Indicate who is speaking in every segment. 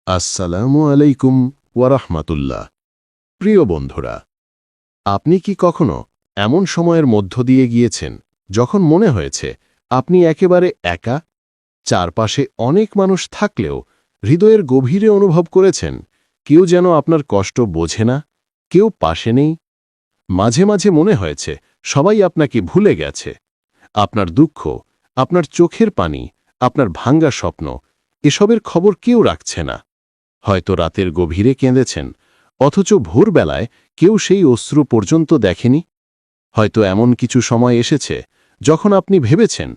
Speaker 1: আসসালামু আলাইকুম ওয়ারাহমাতুল্লাহ। প্রিয় বন্ধুরা, আপনি কি কখনো এমন সময়ের মধ্য দিয়ে গিয়েছেন যখন মনে হয়েছে আপনি একেবারে একা? চারপাশে অনেক মানুষ থাকলেও হৃদয়ের গভীরে অনুভব করেছেন কেউ যেন আপনার কষ্ট বোঝে না, কেউ পাশে নেই। মাঝে মাঝে মনে হয়েছে সবাই আপনাকে ভুলে গেছে। আপনার দুঃখ, আপনার চোখের পানি, আপনার ভাঙ্গা স্বপ্ন, এসবের খবর কেউ রাখছে না। হয়তো রাতের গভীরে কেঁদেছেন, অথচ ভোরবেলায় কেউ সেই অশ্রু পর্যন্ত দেখেনি। হয়তো এমন কিছু সময় এসেছে যখন আপনি ভেবেছেন,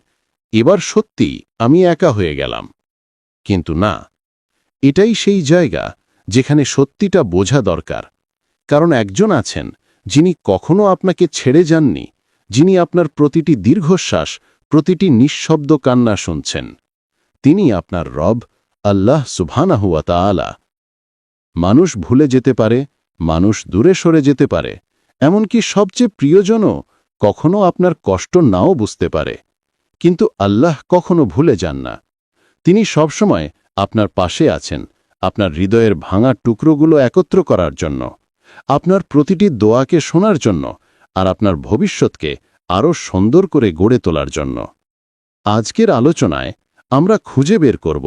Speaker 1: এবার সত্যিই আমি একা হয়ে গেলাম। কিন্তু না, এটাই সেই জায়গা যেখানে সত্যিটা বোঝা দরকার। কারণ একজন আছেন যিনি কখনো আপনাকে ছেড়ে যাননি, যিনি আপনার প্রতিটি দীর্ঘশ্বাস, প্রতিটি নিঃশব্দ কান্না শুনছেন। তিনি আপনার রব, আল্লাহ সুবহানাহু ওয়া তাআলা। মানুষ ভুলে যেতে পারে, মানুষ দূরে সরে যেতে পারে, এমনকি সবচেয়ে প্রিয়জনও কখনো আপনার কষ্ট নাও বুঝতে পারে। কিন্তু আল্লাহ কখনো ভুলে যান না। তিনি সবসময় আপনার পাশে আছেন, আপনার হৃদয়ের ভাঙা টুকরোগুলো একত্র করার জন্য, আপনার প্রতিটি দোয়াকে শোনার জন্য, আর আপনার ভবিষ্যৎকে আরও সুন্দর করে গড়ে তোলার জন্য। আজকের আলোচনায় আমরা খুঁজে বের করব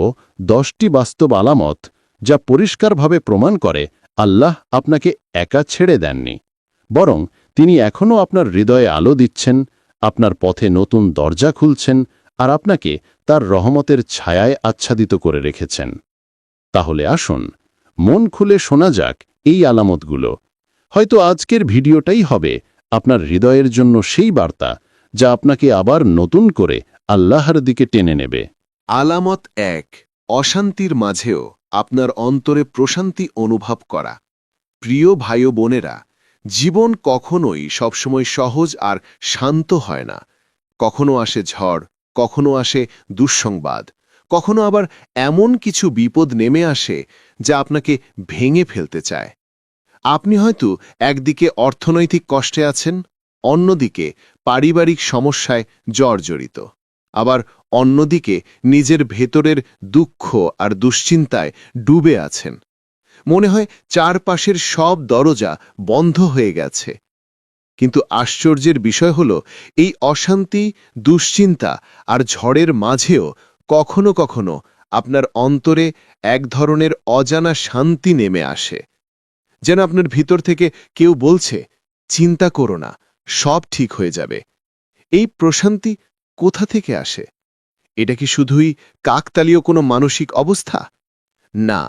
Speaker 1: 10টি বাস্তব আলামত যা পরিষ্কারভাবে প্রমাণ করে আল্লাহ আপনাকে একা ছেড়ে দেননি, বরং তিনি এখনও আপনার হৃদয়ে আলো দিচ্ছেন, আপনার পথে নতুন দরজা খুলছেন, আর আপনাকে তার রহমতের ছায়ায় আচ্ছাদিত করে রেখেছেন। তাহলে আসুন মন খুলে শোনা যাক এই আলামতগুলো। হয়তো আজকের ভিডিওটাই হবে আপনার হৃদয়ের জন্য সেই বার্তা যা আপনাকে আবার নতুন করে আল্লাহর দিকে টেনে নেবে।
Speaker 2: আলামত 1, অশান্তির মাঝেও আপনার অন্তরে প্রশান্তি অনুভব করা। প্রিয় ভাই ও বোনেরা, জীবন কখনোই সবসময় সহজ আর শান্ত হয় না। কখনো আসে ঝড়, কখনো আসে দুঃসংবাদ, কখনো আবার এমন কিছু বিপদ নেমে আসে যা আপনাকে ভেঙে ফেলতে চায়। আপনি হয়তো একদিকে অর্থনৈতিক কষ্টে আছেন, অন্যদিকে পারিবারিক সমস্যায় জর্জরিত, আবার অন্যদিকে নিজের ভেতরের দুঃখ আর দুশ্চিন্তায় ডুবে আছেন। মনে হয় চারপাশের সব দরজা বন্ধ হয়ে গেছে। কিন্তু আশ্চর্যের বিষয় হল, এই অশান্তি, দুশ্চিন্তা আর ঝড়ের মাঝেও কখনো কখনো আপনার অন্তরে এক ধরনের অজানা শান্তি নেমে আসে। যেন আপনার ভিতর থেকে কেউ বলছে, চিন্তা করো না, সব ঠিক হয়ে যাবে। এই প্রশান্তি কোথা থেকে আসে? এটা কি শুধুই কাকতালীয় কোনো মানসিক অবস্থা? না,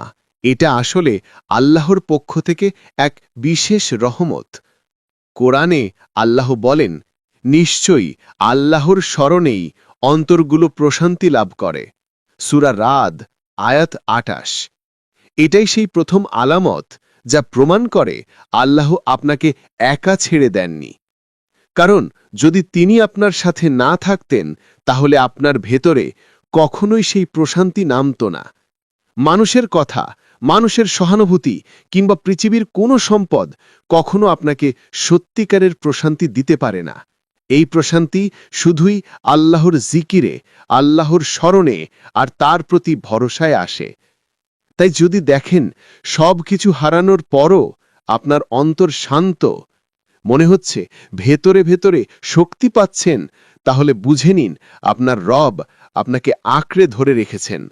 Speaker 2: এটা আসলে আল্লাহর পক্ষ থেকে এক বিশেষ রহমত। কোরআনে আল্লাহ বলেন, নিশ্চয়ই আল্লাহর স্মরণেই অন্তরগুলো প্রশান্তি লাভ করে। সূরা রাদ, আয়াত 28। এটাই সেই প্রথম আলামত যা প্রমাণ করে আল্লাহ আপনাকে একা ছেড়ে দেননি। কারণ যদি তিনি আপনার সাথে না থাকতেন, তাহলে আপনার ভেতরে কখনোই সেই প্রশান্তি নামত না। মানুষের কথা, মানুষের সহানুভূতি কিংবা পৃথিবীর কোনো সম্পদ কখনো আপনাকে সত্যিকারের প্রশান্তি দিতে পারে না। এই প্রশান্তি শুধুই আল্লাহর জিকিরে, আল্লাহর স্মরণে আর তার প্রতি ভরসায় আসে। তাই যদি দেখেন সব কিছু হারানোর পরও আপনার অন্তর শান্ত, মনে হচ্ছে ভেতরে ভেতরে শক্তি পাচ্ছেন, তাহলে বুঝে নিন আপনার রব আপনাকে আঁকড়ে ধরে রেখেছেন।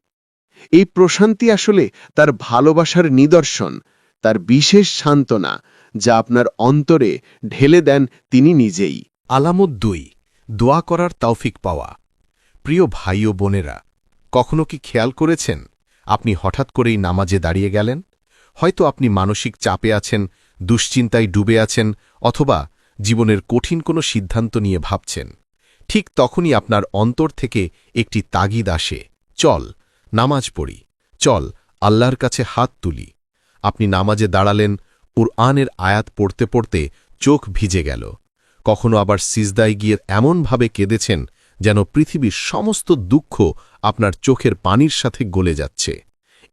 Speaker 2: এই প্রশান্তি আসলে তার ভালোবাসার নিদর্শন, তার বিশেষ সান্ত্বনা, যা আপনার অন্তরে ঢেলে দেন তিনি নিজেই।
Speaker 3: আলামত 2, দোয়া করার তৌফিক পাওয়া। প্রিয় ভাই ও বোনেরা, কখনো কি খেয়াল করেছেন আপনি হঠাৎ করেই নামাজে দাঁড়িয়ে গেলেন? হয়তো আপনি মানসিক চাপে আছেন, দুশ্চিন্তায় ডুবে আছেন, অথবা জীবনের কঠিন কোনো সিদ্ধান্ত নিয়ে ভাবছেন। ঠিক তখনই আপনার অন্তর থেকে একটি তাগিদ আসে, চল নামাজ পড়ি, চল আল্লাহর কাছে হাত তুলি। আপনি নামাজে দাঁড়ালেন, কুরআনের আয়াত পড়তে পড়তে চোখ ভিজে গেল। কখনো আবার সিজদায় গিয়ে এমনভাবে কেঁদেছেন যেন পৃথিবীর সমস্ত দুঃখ আপনার চোখের পানির সাথে গলে যাচ্ছে।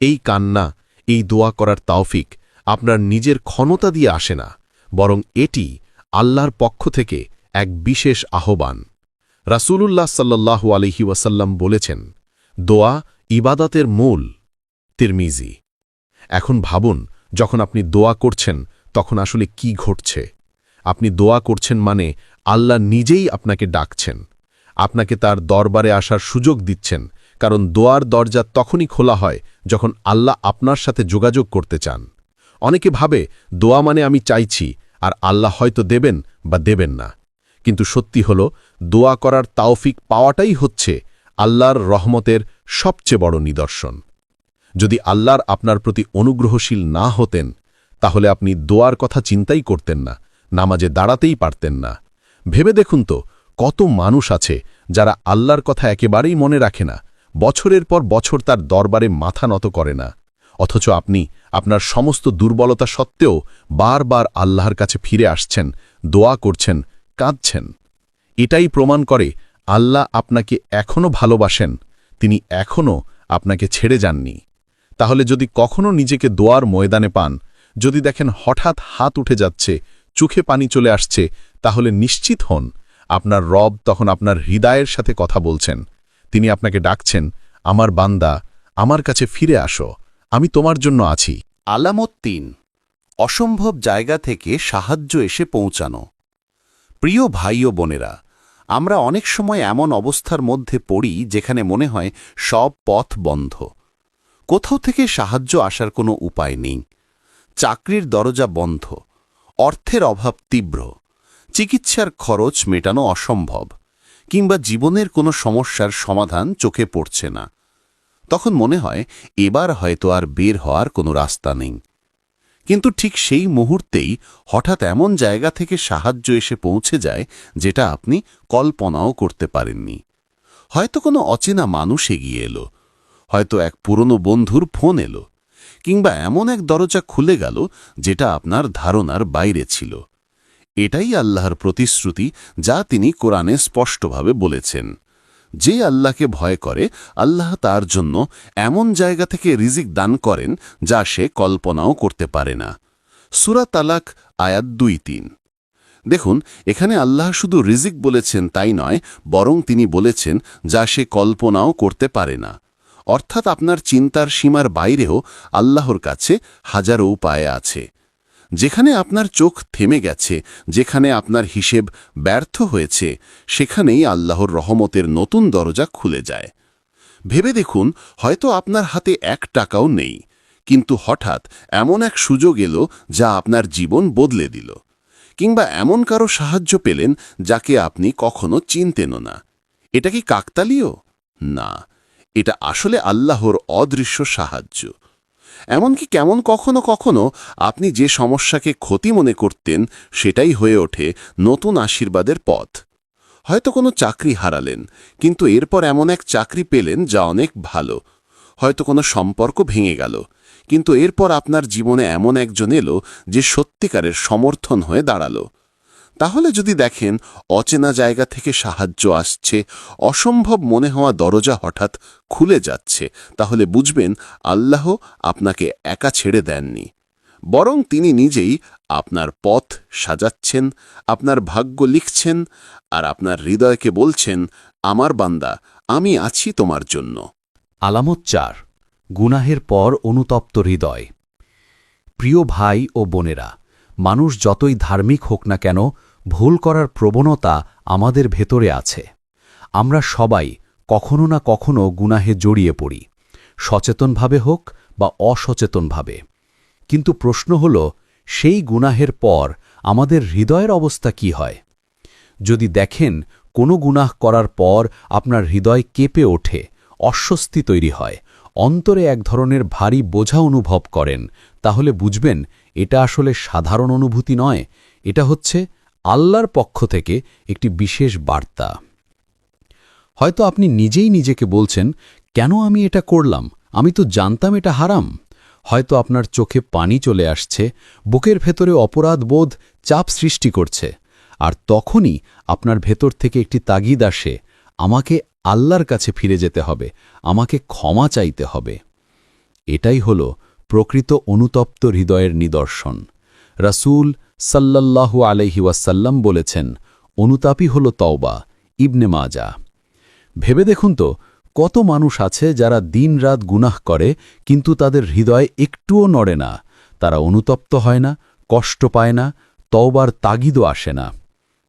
Speaker 3: এই কান্না, এই দোয়া করার তৌফিক আপনার নিজের ক্ষমতা দিয়ে আসে না, বরং এটি আল্লাহর পক্ষ থেকে এক বিশেষ আহ্বান। রাসূলুল্লাহ সাল্লাল্লাহু আলাইহি ওয়াসাল্লাম বলেছেন, দোয়া ইবাদতের মূল। তিরমিজি। এখন ভাবুন, যখন আপনি দোয়া করছেন তখন আসলে কি ঘটছে। আপনি দোয়া করছেন মানে আল্লাহ নিজেই আপনাকে ডাকছেন, আপনাকে তার দরবারে আসার সুযোগ দিচ্ছেন, কারণ দোয়ার দরজা তখনই খোলা হয় যখন আল্লাহ আপনার সাথে যোগাযোগ করতে চান। অনেকে ভাবে দোয়া মানে আমি চাইছি আর আল্লাহ হয়তো দেবেন বা দেবেন না, কিন্তু সত্যি হল দোয়া করার তাওফিক পাওয়াটাই হচ্ছে আল্লাহর রহমতের সবচেয়ে বড় নিদর্শন। যদি আল্লাহর আপনার প্রতি অনুগ্রহশীল না হতেন তাহলে আপনি দোয়ার কথা চিন্তাই করতেন না, নামাজে দাঁড়াতেই পারতেন না। ভেবে দেখুন তো, কত মানুষ আছে যারা আল্লাহর কথা একেবারেই মনে রাখে না, বছরের পর বছর তার দরবারে মাথা নত করে না, অথচ আপনি আপনার সমস্ত দুর্বলতা সত্ত্বেও বারবার আল্লাহর কাছে ফিরে আসছেন, দোয়া করছেন, কাঁদছেন। এটাই প্রমাণ করে আল্লাহ আপনাকে এখনও ভালোবাসেন, তিনি এখনও আপনাকে ছেড়ে যাননি। তাহলে যদি কখনো নিজেকে দোয়ার ময়দানে পান, যদি দেখেন হঠাৎ হাত উঠে যাচ্ছে, চোখে পানি চলে আসছে, তাহলে নিশ্চিত হন আপনার রব তখন আপনার হৃদয়ের সাথে কথা বলছেন। তিনি আপনাকে ডাকছেন, আমার বান্দা, আমার কাছে ফিরে আসো, আমি তোমার জন্য আছি।
Speaker 4: আলামত ৩, অসম্ভব জায়গা থেকে সাহায্য এসে পৌঁছানো। প্রিয় ভাই ও বোনেরা, আমরা অনেক সময় এমন অবস্থার মধ্যে পড়ি যেখানে মনে হয় সব পথ বন্ধ, কোথাও থেকে সাহায্য আসার কোনো উপায় নেই। চাকরির দরজা বন্ধ, অর্থের অভাব তীব্র, চিকিৎসার খরচ মেটানো অসম্ভব, কিংবা জীবনের কোনো সমস্যার সমাধান চোখে পড়ছে না। তখন মনে হয় এবার হয়তো আর বের হওয়ার কোনো রাস্তা নেই। কিন্তু ঠিক সেই মুহূর্তেই হঠাৎ এমন জায়গা থেকে সাহায্য এসে পৌঁছে যায় যেটা আপনি কল্পনাও করতে পারেননি। হয়তো কোনো অচেনা মানুষ এগিয়ে এলো, হয়তো এক পুরনো বন্ধুর ফোন এলো, কিংবা এমন এক দরজা খুলে গেল যেটা আপনার ধারণার বাইরে ছিল। এটাই আল্লাহর প্রতিশ্রুতি, যা তিনি কোরআনে স্পষ্টভাবে বলেছেন। যে আল্লাহকে ভয় করে, আল্লাহ তার জন্য এমন জায়গা থেকে রিজিক দান করেন যা সে কল্পনাও করতে পারে না। সূরা তালাক আয়াত ২-৩। দেখুন, এখানে আল্লাহ শুধু রিজিক বলেছেন তাই নয়, বরং তিনি বলেছেন যা সে কল্পনাও করতে পারে না। অর্থাৎ আপনার চিন্তার সীমার বাইরেও আল্লাহর কাছে হাজারো উপায় আছে। যেখানে আপনার চোখ থেমে গেছে, যেখানে আপনার হিসেব ব্যর্থ হয়েছে, সেখানেই আল্লাহর রহমতের নতুন দরজা খুলে যায়। ভেবে দেখুন, হয়তো আপনার হাতে ১ টাকাও নেই, কিন্তু হঠাৎ এমন এক সুযোগ এলো যা আপনার জীবন বদলে দিল। কিংবা এমন কারো সাহায্য পেলেন যাকে আপনি কখনো চিনতেনও না। এটা কি কাকতালীয়? না, এটা আসলে আল্লাহর অদৃশ্য সাহায্য। এমনকি কেমন কখনো কখনো আপনি যে সমস্যাকে ক্ষতি মনে করতেন সেটাই হয়ে ওঠে নতুন আশীর্বাদের পথ। হয়তো কোনো চাকরি হারালেন, কিন্তু এরপর এমন এক চাকরি পেলেন যা অনেক ভালো। হয়তো কোনো সম্পর্ক ভেঙে গেল, কিন্তু এরপর আপনার জীবনে এমন একজন এলো যে সত্যিকারের সমর্থন হয়ে দাঁড়ালো। তাহলে যদি দেখেন অচেনা জায়গা থেকে সাহায্য আসছে, অসম্ভব মনে হওয়া দরজা হঠাৎ খুলে যাচ্ছে, তাহলে বুঝবেন আল্লাহ আপনাকে একা ছেড়ে দেননি, বরং তিনি নিজেই আপনার পথ সাজাচ্ছেন, আপনার ভাগ্য লিখছেন, আর আপনার হৃদয়কে বলছেন, আমার বান্দা, আমি আছি তোমার জন্য। আলামত ৪, গুনাহের পর অনুতপ্ত হৃদয়। প্রিয় ভাই ও বোনেরা, মানুষ যতই ধার্মিক হোক না কেন, ভুল করার প্রবণতা আমাদের ভেতরে আছে। আমরা সবাই কখনো না কখনো গুনাহে জড়িয়ে পড়ি, সচেতনভাবে হোক বা অসচেতনভাবে। কিন্তু প্রশ্ন হল, সেই গুনাহের পর আমাদের হৃদয়ের অবস্থা কি হয়? যদি দেখেন কোনো গুনাহ করার পর আপনার হৃদয় কেঁপে ওঠে, অস্বস্তি তৈরি হয়, অন্তরে এক ধরনের ভারী বোঝা অনুভব করেন, তাহলে বুঝবেন এটা আসলে সাধারণ অনুভূতি নয়, এটা হচ্ছে আল্লাহর পক্ষ থেকে একটি বিশেষ বার্তা। হয়তো আপনি নিজেই নিজেকে বলছেন, কেন আমি এটা করলাম? আমি তো জানতাম এটা হারাম। হয়তো আপনার চোখে পানি চলে আসছে, বুকের ভেতরে অপরাধ বোধ চাপ সৃষ্টি করছে, আর তখনই আপনার ভেতর থেকে একটি তাগিদ আসে, আমাকে আল্লাহর কাছে ফিরে যেতে হবে, আমাকে ক্ষমা চাইতে হবে। এটাই হল প্রকৃত অনুতপ্ত হৃদয়ের নিদর্শন। রাসূল সাল্লাল্লাহু আলাইহি ওয়াসাল্লাম বলেছেন, অনুতাপই হল তওবা। ইবনে মাজাহ। ভেবে দেখুন তো,
Speaker 5: কত মানুষ আছে যারা দিনরাত গুনাহ করে কিন্তু তাদের হৃদয় একটুও নড়ে না, তারা অনুতপ্ত হয় না, কষ্ট পায় না, তওবার তাগিদও আসে না।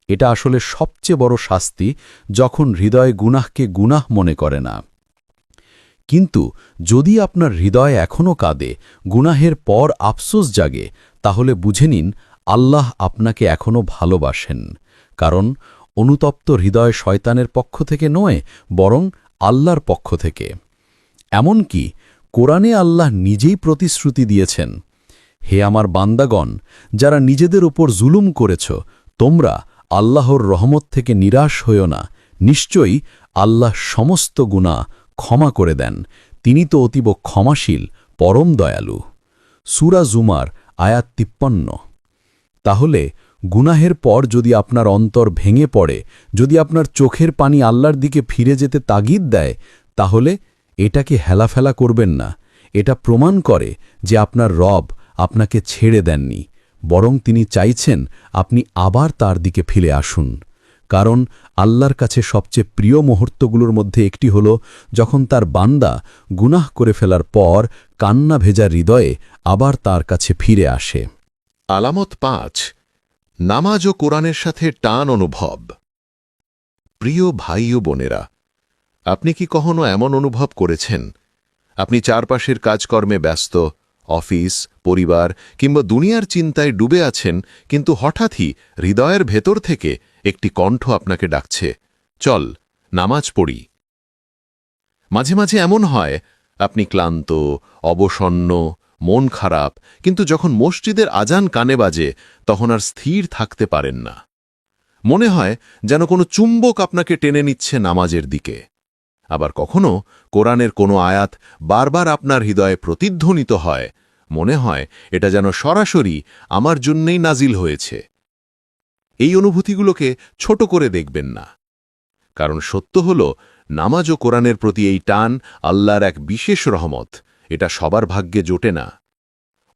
Speaker 5: এটা আসলে সবচেয়ে বড় শাস্তি, যখন হৃদয় গুনাহকে গুনাহ মনে করে না। কিন্তু যদি আপনার হৃদয় এখনও কাঁদে, গুনাহের পর আফসোস জাগে, তাহলে বুঝে নিন আল্লাহ আপনাকে এখনও ভালোবাসেন। কারণ অনুতপ্ত হৃদয় শয়তানের পক্ষ থেকে নয়, বরং আল্লাহর পক্ষ থেকে। এমনকি কোরআনে আল্লাহ নিজেই প্রতিশ্রুতি দিয়েছেন, হে আমার বান্দাগণ, যারা নিজেদের উপর জুলুম করেছ, তোমরা আল্লাহর রহমত থেকে নিরাশ হইও না। নিশ্চয়ই আল্লাহ সমস্ত গুনাহ ক্ষমা করে দেন, তিনি তো অতীব ক্ষমাশীল, পরম দয়ালু। সূরা জুমার আয়াত 53। তাহলে গুনাহের পর যদি আপনার অন্তর ভেঙে পড়ে, যদি আপনার চোখের পানি আল্লাহর দিকে ফিরে যেতে তাগিদ দেয়, তাহলে এটাকে হেলাফেলা করবেন না। এটা প্রমাণ করে যে আপনার রব আপনাকে ছেড়ে দেননি, বরং তিনি চাইছেন আপনি আবার তার দিকে ফিরে আসুন। কারণ আল্লাহর কাছে সবচেয়ে প্রিয় মুহূর্তগুলোর মধ্যে একটি হল যখন তার বান্দা গুনাহ করে ফেলার পর কান্না ভেজা হৃদয়ে আবার তার কাছে ফিরে আসে।
Speaker 2: আলামত 5, নামাজ ও কোরআনের সাথে টান অনুভব। প্রিয় ভাই ও বোনেরা, আপনি কি কখনো এমন অনুভব করেছেন আপনি চারপাশের কাজকর্মে ব্যস্ত, অফিস, পরিবার কিংবা দুনিয়ার চিন্তায় ডুবে আছেন, কিন্তু হঠাৎই হৃদয়ের ভেতর থেকে একটি কণ্ঠ আপনাকে ডাকছে, চল নামাজ পড়ি। মাঝে মাঝে এমন হয় আপনি ক্লান্ত, অবসন্ন, মন খারাপ, কিন্তু যখন মসজিদের আজান কানে বাজে তখন আর স্থির থাকতে পারেন না। মনে হয় যেন কোনো চুম্বক আপনাকে টেনে নিচ্ছে নামাজের দিকে। আবার কখনো কোরআনের কোনো আয়াত বারবার আপনার হৃদয়ে প্রতিধ্বনিত হয়, মনে হয় এটা যেন সরাসরি আমার জন্যই নাজিল হয়েছে। এই অনুভূতিগুলোকে ছোট করে দেখবেন না, কারণ সত্য হল নামাজ ও কোরআনের প্রতি এই টান আল্লাহর এক বিশেষ রহমত। এটা সবার ভাগ্যে জোটে না।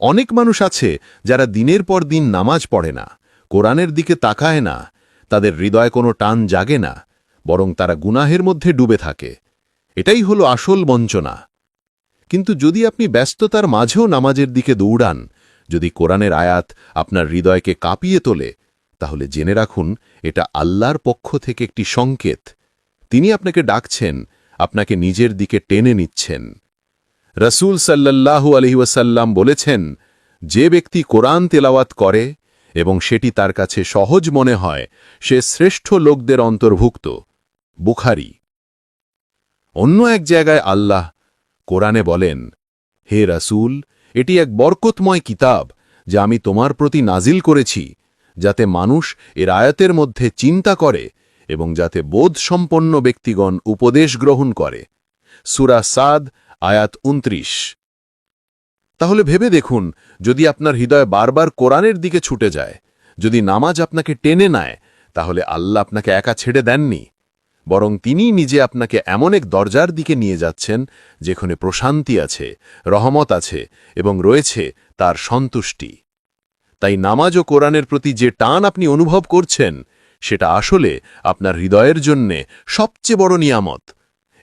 Speaker 2: অনেক মানুষ আছে যারা দিনের পর দিন নামাজ পড়ে না, কোরআনের দিকে তাকায় না, তাদের হৃদয়ে কোনো টান জাগে না, বরং তারা গুনাহের মধ্যে ডুবে থাকে। এটাই হলো আসল বঞ্চনা। কিন্তু যদি আপনি ব্যস্ততার মাঝেও নামাজের দিকে দৌড়ান, যদি কোরআনের আয়াত আপনার হৃদয়কে কাঁপিয়ে তোলে, তাহলে জেনে রাখুন এটা আল্লাহর পক্ষ থেকে একটি সংকেত। তিনি আপনাকে ডাকছেন, আপনাকে নিজের দিকে টেনে নিচ্ছেন। রাসূল সাল্লাল্লাহু আলাইহি ওয়াসাল্লাম বলেছেন, যে ব্যক্তি কোরআন তেলাওয়াত করে এবং সেটি তার কাছে সহজ মনে হয়, সে শ্রেষ্ঠ লোকদের অন্তর্ভুক্ত। বুখারী। অন্য এক জায়গায় আল্লাহ কোরআনে বলেন, হে রাসূল, এটি এক বরকতময় কিতাব যা আমি তোমার প্রতি নাজিল করেছি, যাতে মানুষ এর আয়াতের মধ্যে চিন্তা করে এবং যাতে বোধসম্পন্ন ব্যক্তিগণ উপদেশ গ্রহণ করে। সূরা সাদ আয়াত 29। তাহলে ভেবে দেখুন, যদি আপনার হৃদয় বারবার কোরআনের দিকে ছুটে যায়, যদি নামাজ আপনাকে টেনে নেয়, তাহলে আল্লাহ আপনাকে একা ছেড়ে দেননি, বরং তিনি নিজে আপনাকে এমন এক দরজার দিকে নিয়ে যাচ্ছেন যেখানে প্রশান্তি আছে, রহমত আছে এবং রয়েছে তার সন্তুষ্টি। তাই নামাজ ও কোরআনের প্রতি যে টান আপনি অনুভব করছেন, সেটা আসলে আপনার হৃদয়ের জন্যে সবচেয়ে বড় নিয়ামত।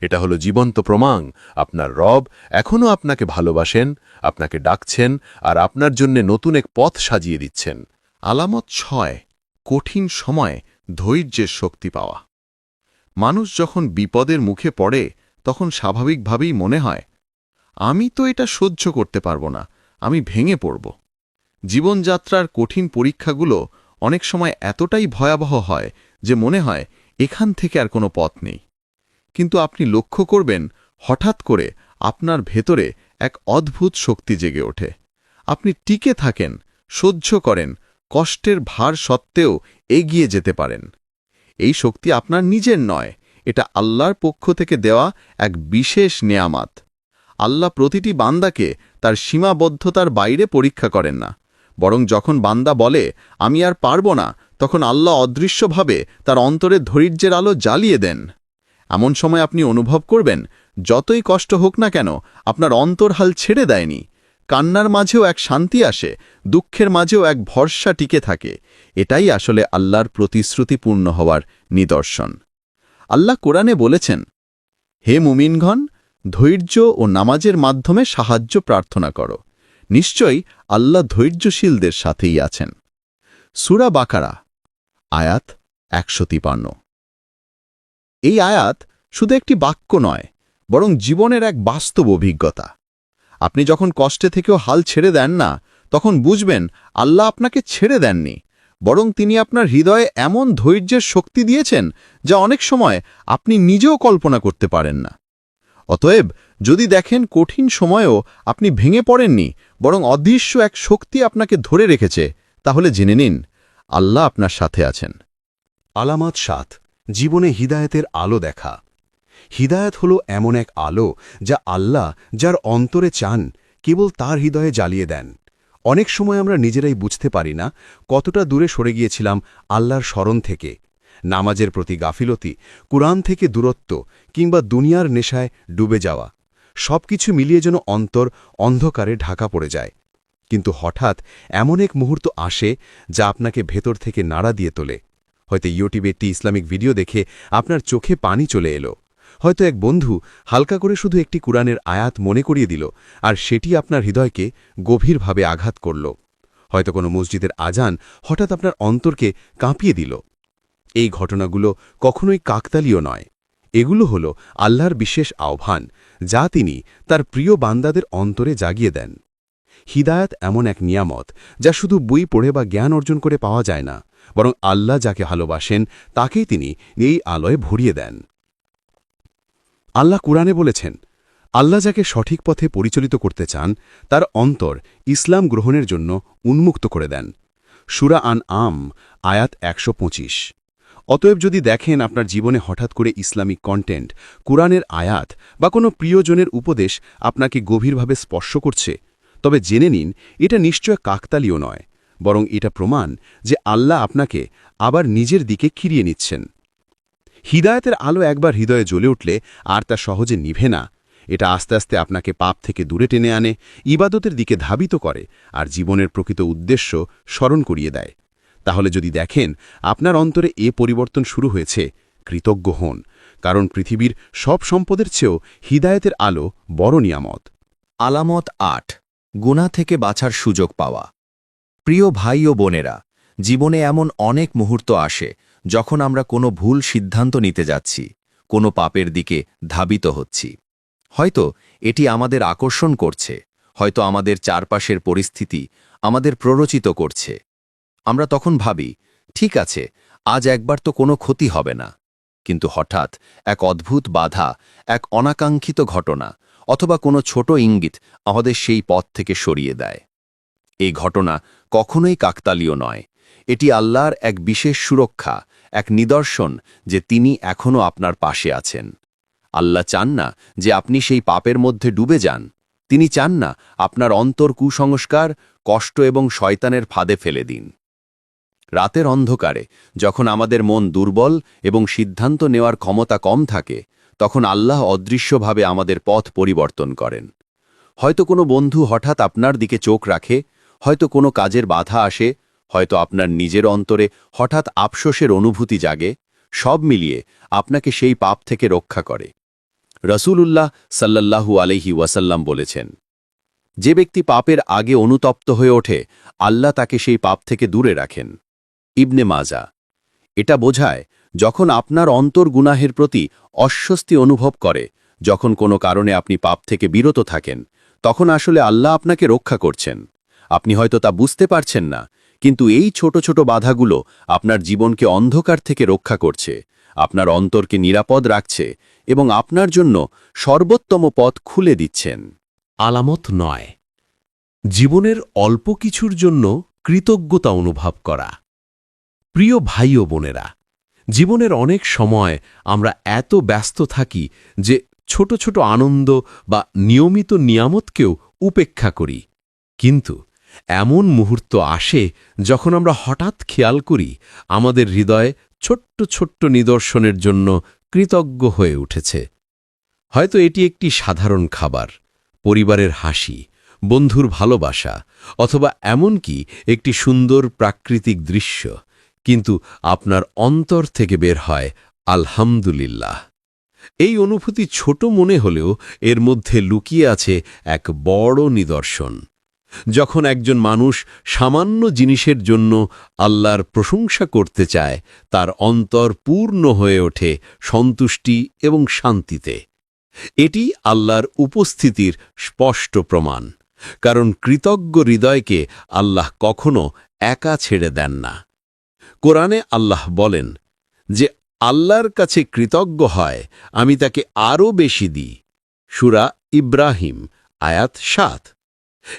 Speaker 2: এটা হলো জীবন্ত প্রমাণ আপনার রব এখনও আপনাকে ভালোবাসেন, আপনাকে ডাকছেন আর আপনার জন্যে নতুন এক পথ সাজিয়ে দিচ্ছেন।
Speaker 3: আলামত 6, কঠিন সময়ে ধৈর্যের শক্তি পাওয়া। মানুষ যখন বিপদের মুখে পড়ে তখন স্বাভাবিকভাবেই মনে হয়, আমি তো এটা সহ্য করতে পারব না, আমি ভেঙে পড়ব। জীবনযাত্রার কঠিন পরীক্ষাগুলো অনেক সময় এতটাই ভয়াবহ হয় যে মনে হয় এখান থেকে আর কোনো পথ নেই। কিন্তু আপনি লক্ষ্য করবেন, হঠাৎ করে আপনার ভেতরে এক অদ্ভুত শক্তি জেগে ওঠে। আপনি টিকে থাকেন, সহ্য করেন, কষ্টের ভার সত্ত্বেও এগিয়ে যেতে পারেন। এই শক্তি আপনার নিজের নয়, এটা আল্লাহর পক্ষ থেকে দেওয়া এক বিশেষ নেয়ামত। আল্লাহ প্রতিটি বান্দাকে তার সীমাবদ্ধতার বাইরে পরীক্ষা করেন না, বরং যখন বান্দা বলে আমি আর পারব না, তখন আল্লাহ অদৃশ্যভাবে তার অন্তরে ধৈর্যের আলো জ্বালিয়ে দেন। এমন সময় আপনি অনুভব করবেন, যতই কষ্ট হোক না কেন আপনার অন্তরহাল ছেড়ে দেয়নি। কান্নার মাঝেও এক শান্তি আসে, দুঃখের মাঝেও এক ভরসা টিকে থাকে। এটাই আসলে আল্লাহর প্রতিশ্রুতি পূর্ণ হওয়ার নিদর্শন। আল্লাহ কোরআনে বলেছেন, হে মুমিনগণ, ধৈর্য ও নামাজের মাধ্যমে সাহায্য প্রার্থনা করো। নিশ্চয়ই আল্লাহ ধৈর্যশীলদের সাথেই আছেন। সূরা বাকারা আয়াত ১৫৩। এই আয়াত শুধু একটি বাক্য নয়, বরং জীবনের এক বাস্তব অভিজ্ঞতা। আপনি যখন কষ্টে থেকেও হাল ছেড়ে দেন না, তখন বুঝবেন আল্লাহ আপনাকে ছেড়ে দেননি, বরং তিনি আপনার হৃদয়ে এমন ধৈর্যের শক্তি দিয়েছেন যা অনেক সময় আপনি নিজেও কল্পনা করতে পারেন না। অতএব যদি দেখেন কঠিন সময়েও আপনি ভেঙে পড়েননি, বরং অদৃশ্য এক শক্তি আপনাকে ধরে রেখেছে, তাহলে জেনে নিন আল্লাহ আপনার সাথে আছেন।
Speaker 6: আলামত ৭, জীবনে হিদায়েতের আলো দেখা। হিদায়াত হল এমন এক আলো যা আল্লাহ যার অন্তরে চান কেবল তার হৃদয়ে জ্বালিয়ে দেন। অনেক সময় আমরা নিজেরাই বুঝতে পারি না কতটা দূরে সরে গিয়েছিলাম আল্লাহর স্মরণ থেকে। নামাজের প্রতি গাফিলতি, কুরআন থেকে দূরত্ব কিংবা দুনিয়ার নেশায় ডুবে যাওয়া, সবকিছু মিলিয়ে যেন অন্তর অন্ধকারে ঢাকা পড়ে যায়। কিন্তু হঠাৎ এমন এক মুহূর্ত আসে যা আপনাকে ভেতর থেকে নাড়া দিয়ে তোলে। হয়তো ইউটিউবে একটি ইসলামিক ভিডিও দেখে আপনার চোখে পানি চলে এলো, হয়তো এক বন্ধু হালকা করে শুধু একটি কুরআনের আয়াত মনে করিয়ে দিল, আর সেটি আপনার হৃদয়কে গভীরভাবে আঘাত করল। হয়তো কোনো মসজিদের আজান হঠাৎ আপনার অন্তরকে কাঁপিয়ে দিল। এই ঘটনাগুলো কখনোই কাকতালীয় নয়, এগুলো হল আল্লাহর বিশেষ আহ্বান যা তিনি তার প্রিয় বান্দাদের অন্তরে জাগিয়ে দেন। হিদায়াত এমন এক নিয়ামত যা শুধু বই পড়ে বা জ্ঞান অর্জন করে পাওয়া যায় না, বরং আল্লাহ যাকে ভালোবাসেন তাকেই তিনি এই আলোয় ভরিয়ে দেন। আল্লাহ কুরআনে বলেছেন, আল্লাহ যাকে সঠিক পথে পরিচালিত করতে চান তার অন্তর ইসলাম গ্রহণের জন্য উন্মুক্ত করে দেন। সূরা আনআম আয়াত ১২৫। অতএব যদি দেখেন আপনার জীবনে হঠাৎ করে ইসলামিক কন্টেন্ট, কুরআনের আয়াত বা কোনো প্রিয়জনের উপদেশ আপনাকে গভীরভাবে স্পর্শ করছে, তবে জেনে নিন এটা নিশ্চয় কাকতালীয় নয়, বরং এটা প্রমাণ যে আল্লাহ আপনাকে আবার নিজের দিকে ফিরিয়ে নিচ্ছেন। হিদায়াতের আলো একবার হৃদয়ে জ্বলে উঠলে আর তা সহজে নিভে না। এটা আস্তে আস্তে আপনাকে পাপ থেকে দূরে টেনে আনে, ইবাদতের দিকে ধাবিত করে, আর জীবনের প্রকৃত উদ্দেশ্য স্মরণ করিয়ে দেয়। তাহলে যদি দেখেন আপনার অন্তরে এ পরিবর্তন শুরু হয়েছে, কৃতজ্ঞ হন, কারণ পৃথিবীর সব সম্পদের চেয়েও হিদায়াতের আলো বড় নিয়ামত।
Speaker 7: আলামত ৮, গুনাহ থেকে বাঁচার সুযোগ পাওয়া। প্রিয় ভাই ও বোনেরা, জীবনে এমন অনেক মুহূর্ত আসে যখন আমরা কোনো ভুল সিদ্ধান্ত নিতে যাচ্ছি, কোনো পাপের দিকে ধাবিত হচ্ছি। হয়তো এটি আমাদের আকর্ষণ করছে, হয়তো আমাদের চারপাশের পরিস্থিতি আমাদের প্ররোচিত করছে। আমরা তখন ভাবি, ঠিক আছে, আজ একবার তো কোনো ক্ষতি হবে না। কিন্তু হঠাৎ এক অদ্ভুত বাধা, এক অনাকাঙ্ক্ষিত ঘটনা অথবা কোনো ছোট ইঙ্গিত আমাদের সেই পথ থেকে সরিয়ে দেয়। এই ঘটনা কখনোই কাকতালীয় নয়, এটি আল্লাহর এক বিশেষ সুরক্ষা, এক নিদর্শন যে তিনি এখনও আপনার পাশে আছেন। আল্লাহ চান না যে আপনি সেই পাপের মধ্যে ডুবে যান। তিনি চান না আপনার অন্তর কুসংস্কার, কষ্ট এবং শয়তানের ফাঁদে ফেলে দিন। রাতের অন্ধকারে যখন আমাদের মন দুর্বল এবং সিদ্ধান্ত নেওয়ার ক্ষমতা কম থাকে, তখন আল্লাহ অদৃশ্যভাবে আমাদের পথ পরিবর্তন করেন। হয়তো কোনো বন্ধু হঠাৎ আপনার দিকে চোখ রাখে, হয়তো কোনো কাজের বাধা আসে, হয়তো আপনার নিজের অন্তরে হঠাৎ আফসোসের অনুভূতি জাগে। সব মিলিয়ে আপনাকে সেই পাপ থেকে রক্ষা করে। রাসূলুল্লাহ সাল্লাল্লাহু আলাইহি ওয়াসাল্লাম বলেছেন, যে ব্যক্তি পাপের আগে অনুতপ্ত হয়ে ওঠে, আল্লাহ তাকে সেই পাপ থেকে দূরে রাখেন। ইবনে মাজা। এটা বোঝায় যখন আপনার অন্তর গুনাহের প্রতি অস্বস্তি অনুভব করে, যখন কোনো কারণে আপনি পাপ থেকে বিরত থাকেন, তখন আসলে আল্লাহ আপনাকে রক্ষা করছেন। আপনি হয়তো তা বুঝতে পারছেন না, কিন্তু এই ছোট ছোট বাধাগুলো আপনার জীবনকে অন্ধকার থেকে রক্ষা করছে, আপনার অন্তরকে নিরাপদ রাখছে এবং আপনার জন্য সর্বোত্তম পথ খুলে দিচ্ছেন।
Speaker 6: আলামত ৯, জীবনের অল্প কিছুর জন্য কৃতজ্ঞতা অনুভব করা। প্রিয় ভাই ও বোনেরা, জীবনের অনেক সময় আমরা এত ব্যস্ত থাকি যে ছোট ছোট আনন্দ বা নিয়মিত নিয়ামতকেও উপেক্ষা করি। কিন্তু এমন মুহূর্ত আসে যখন আমরা হঠাৎ খেয়াল করি আমাদের হৃদয়ে ছোট্ট ছোট্ট নিদর্শনের জন্য কৃতজ্ঞ হয়ে উঠেছে। হয়তো এটি একটি সাধারণ খাবার, পরিবারের হাসি, বন্ধুর ভালোবাসা, অথবা এমনকি একটি সুন্দর প্রাকৃতিক দৃশ্য, কিন্তু আপনার অন্তর থেকে বের হয় আলহামদুলিল্লাহ।
Speaker 4: এই অনুভূতি ছোট মনে হলেও এর মধ্যে লুকিয়ে আছে এক বড় নিদর্শন। যখন একজন মানুষ সামান্য জিনিসের জন্য আল্লাহর প্রশংসা করতে চায়, তার অন্তর পূর্ণ হয়ে ওঠে সন্তুষ্টি এবং শান্তিতে। এটি আল্লাহর উপস্থিতির স্পষ্ট প্রমাণ, কারণ কৃতজ্ঞ হৃদয়কে আল্লাহ কখনো একা ছেড়ে দেন না। কোরআনে আল্লাহ বলেন যে আল্লাহর কাছে কৃতজ্ঞ হয়, আমি তাকে আরও বেশি দিই। সূরা ইব্রাহিম আয়াত ৭।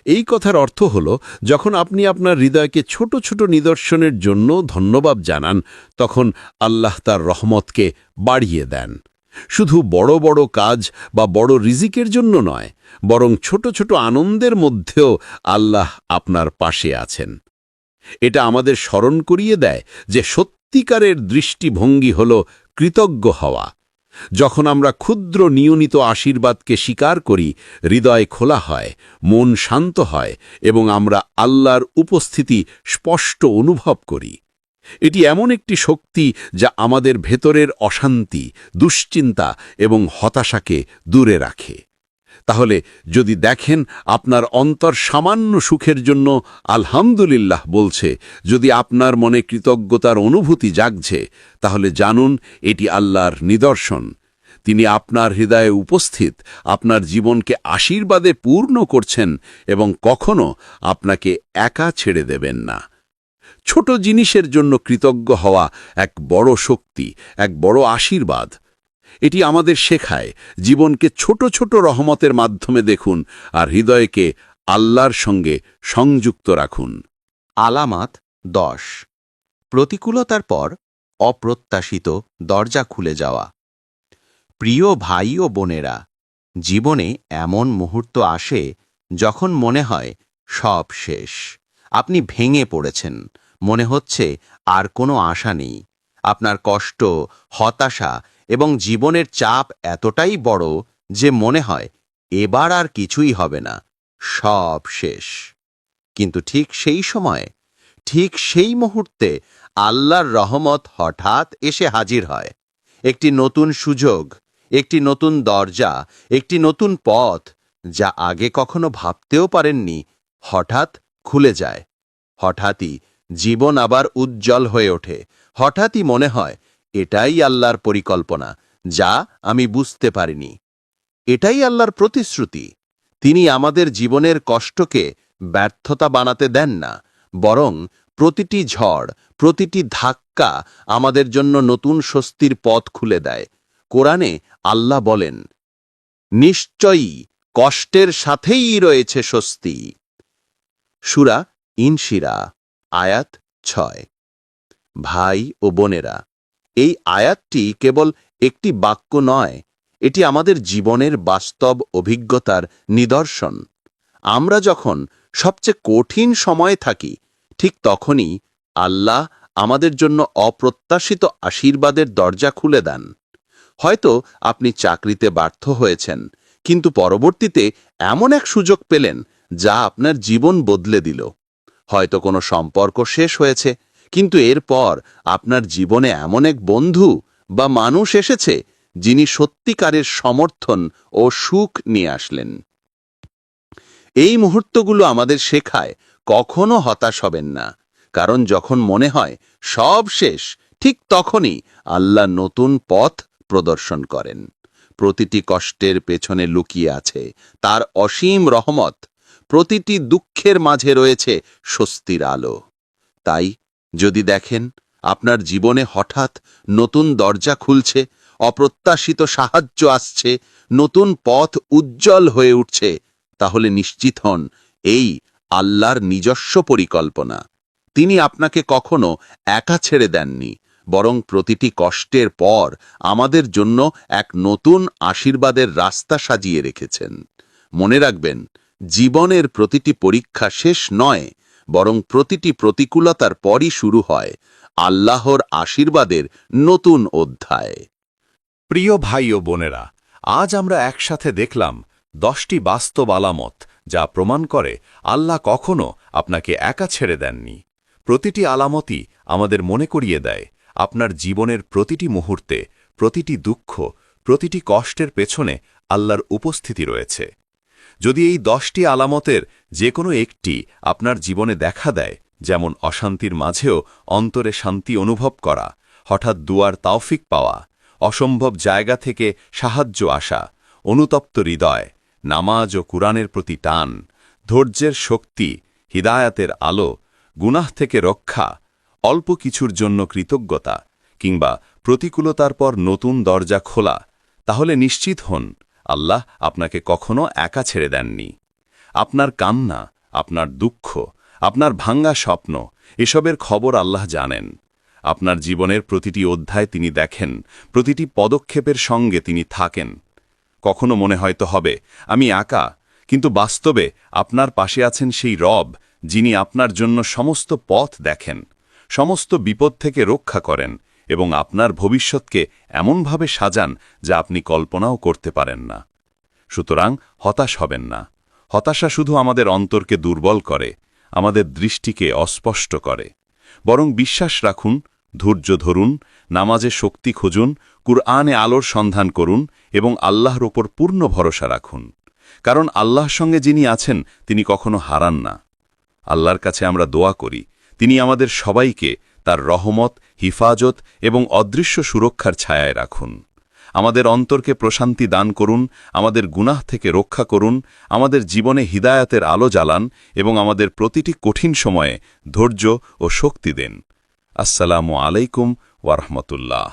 Speaker 4: এই কথার অর্থ হল, যখন আপনি আপনার হৃদয়কে ছোট ছোট নিদর্শনের জন্য ধন্যবাদ জানান, তখন আল্লাহ তার রহমতকে বাড়িয়ে দেন। শুধু বড় বড় কাজ বা বড় রিজিকের জন্য নয়, বরং ছোট ছোট আনন্দের মধ্যেও আল্লাহ আপনার পাশে আছেন। এটা আমাদের স্মরণ করিয়ে দেয় যে সত্যিকারের দৃষ্টিভঙ্গি হল কৃতজ্ঞ হওয়া। যখন আমরা ক্ষুদ্র নিয়মিত আশীর্বাদকে স্বীকার করি, হৃদয় খোলা হয়, মন শান্ত হয় এবং আমরা আল্লাহর উপস্থিতি স্পষ্ট অনুভব করি। এটি এমন একটি শক্তি যা আমাদের ভেতরের অশান্তি, দুশ্চিন্তা এবং হতাশাকে দূরে রাখে। তাহলে যদি দেখেন আপনার অন্তর সামান্য সুখের জন্য আলহামদুলিল্লাহ বলছে, যদি আপনার মনে কৃতজ্ঞতার অনুভূতি জাগছে, তাহলে জানুন এটি আল্লাহর নিদর্শন। তিনি আপনার হৃদয়ে উপস্থিত, আপনার জীবনকে আশীর্বাদে পূর্ণ করছেন এবং কখনো আপনাকে একা ছেড়ে দেবেন না। ছোট জিনিসের জন্য কৃতজ্ঞ হওয়া এক বড় শক্তি, এক বড় আশীর্বাদ। এটি আমাদের শেখায় জীবনকে ছোট ছোট রহমতের মাধ্যমে দেখুন আর হৃদয়কে আল্লাহর সঙ্গে সংযুক্ত রাখুন।
Speaker 7: আলামাত ১০। প্রতিকূলতার পর অপ্রত্যাশিত দরজা খুলে যাওয়া। প্রিয় ভাই ও বোনেরা, জীবনে এমন মুহূর্ত আসে যখন মনে হয় সব শেষ। আপনি ভেঙে পড়েছেন, মনে হচ্ছে আর কোনো আশা নেই। আপনার কষ্ট, হতাশা এবং জীবনের চাপ এতটাই বড় যে মনে হয় এবার আর কিছুই হবে না, সব শেষ। কিন্তু ঠিক সেই সময়, ঠিক সেই মুহূর্তে আল্লাহর রহমত হঠাৎ এসে হাজির হয়। একটি নতুন সুযোগ, একটি নতুন দরজা, একটি নতুন পথ যা আগে কখনো ভাবতেও পারেননি, হঠাৎ খুলে যায়। হঠাৎই জীবন আবার উজ্জ্বল হয়ে ওঠে। হঠাৎই মনে হয় এটাই আল্লাহর পরিকল্পনা, যা আমি বুঝতে পারিনি। এটাই আল্লাহর প্রতিশ্রুতি। তিনি আমাদের জীবনের কষ্টকে ব্যর্থতা বানাতে দেন না, বরং প্রতিটি ঝড়, প্রতিটি ধাক্কা আমাদের জন্য নতুন স্বস্তির পথ খুলে দেয়। কোরআনে আল্লাহ বলেন, নিশ্চয়ই কষ্টের সাথেই রয়েছে স্বস্তি। সূরা ইনশিরা আয়াত ৬। ভাই ও বোনেরা, এই আয়াতটি কেবল একটি বাক্য নয়, এটি আমাদের জীবনের বাস্তব অভিজ্ঞতার নিদর্শন। আমরা যখন সবচেয়ে কঠিন সময়ে থাকি, ঠিক তখনই আল্লাহ আমাদের জন্য অপ্রত্যাশিত আশীর্বাদের দরজা খুলে দেন। হয়তো আপনি চাকরিতে ব্যর্থ হয়েছেন, কিন্তু পরবর্তীতে এমন এক সুযোগ পেলেন যা আপনার জীবন বদলে দিল। হয়তো কোনো সম্পর্ক শেষ হয়েছে, কিন্তু এরপর আপনার জীবনে এমন এক বন্ধু বা মানুষ এসেছে যিনি সত্যিকারের সমর্থন ও সুখ নিয়ে আসলেন। এই মুহূর্তগুলো আমাদের শেখায় কখনো হতাশ হবেন না, কারণ যখন মনে হয় সব শেষ, ঠিক তখনই আল্লাহ নতুন পথ প্রদর্শন করেন। প্রতিটি কষ্টের পেছনে লুকিয়ে আছে তার অসীম রহমত। প্রতিটি দুঃখের মাঝে রয়েছে স্বস্তির আলো। তাই যদি দেখেন আপনার জীবনে হঠাৎ নতুন দরজা খুলছে, অপ্রত্যাশিত সাহায্য আসছে, নতুন পথ উজ্জ্বল হয়ে উঠছে, তাহলে নিশ্চিত হন এই আল্লাহর নিজস্ব পরিকল্পনা। তিনি আপনাকে কখনো একা ছেড়ে দেননি, বরং প্রতিটি কষ্টের পর আমাদের জন্য এক নতুন আশীর্বাদের রাস্তা সাজিয়ে রেখেছেন। মনে রাখবেন, জীবনের প্রতিটি পরীক্ষা শেষ নয়, বরং প্রতিটি প্রতিকূলতার পরই শুরু হয় আল্লাহর আশীর্বাদের নতুন অধ্যায়।
Speaker 3: প্রিয় ভাই ও বোনেরা, আজ আমরা একসাথে দেখলাম 10টি বাস্তব আলামত যা প্রমাণ করে আল্লাহ কখনো আপনাকে একা ছেড়ে দেননি। প্রতিটি আলামতই আমাদের মনে করিয়ে দেয় আপনার জীবনের প্রতিটি মুহূর্তে, প্রতিটি দুঃখ,
Speaker 4: প্রতিটি কষ্টের পেছনে আল্লাহর উপস্থিতি রয়েছে। যদি এই 10টি আলামতের যে কোনো একটি আপনার জীবনে দেখা দেয়, যেমন অশান্তির মাঝেও অন্তরে শান্তি অনুভব করা, হঠাৎ দুয়ার তাওফিক পাওয়া, অসম্ভব জায়গা থেকে সাহায্য আসা, অনুতপ্ত হৃদয়, নামাজ ও কুরআনের প্রতি টান, ধৈর্যের শক্তি, হিদায়াতের আলো, গুনাহ থেকে রক্ষা, অল্প কিছুর জন্য কৃতজ্ঞতা কিংবা প্রতিকূলতার পর নতুন দরজা খোলা, তাহলে নিশ্চিত হন আল্লাহ আপনাকে কখনো একা ছেড়ে দেননি। আপনার কান্না, আপনার দুঃখ, আপনার ভাঙ্গা স্বপ্ন, এসবের খবর আল্লাহ জানেন। আপনার জীবনের প্রতিটি অধ্যায় তিনি দেখেন, প্রতিটি পদক্ষেপের সঙ্গে তিনি থাকেন। কখনো মনে হয়তো হবে আমি একা, কিন্তু বাস্তবে আপনার পাশে আছেন সেই রব, যিনি আপনার জন্য সমস্ত পথ দেখেন, সমস্ত বিপদ থেকে রক্ষা করেন এবং আপনার ভবিষ্যৎকে এমনভাবে সাজান যা আপনি কল্পনাও করতে পারেন না। সুতরাং হতাশ হবেন না। হতাশা শুধু আমাদের অন্তরকে দুর্বল করে, আমাদের দৃষ্টিকে অস্পষ্ট করে। বরং বিশ্বাস রাখুন, ধৈর্য ধরুন, নামাজে শক্তি খুঁজুন, কুরআনে আলোর সন্ধান করুন এবং আল্লাহর ওপর পূর্ণ ভরসা রাখুন। কারণ আল্লাহর সঙ্গে যিনি আছেন তিনি কখনো হারান না। আল্লাহর কাছে আমরা দোয়া করি, তিনি আমাদের সবাইকে তার রহমত, হিফাজত এবং অদৃশ্য সুরক্ষার ছায়ায় রাখুন। আমাদের অন্তরকে প্রশান্তি দান করুন, আমাদের গুনাহ থেকে রক্ষা করুন, আমাদের জীবনে হিদায়াতের আলো জ্বালান এবং আমাদের প্রতিটি কঠিন সময়ে ধৈর্য ও শক্তি দেন। আসসালামু আলাইকুম ওয়া রাহমাতুল্লাহ।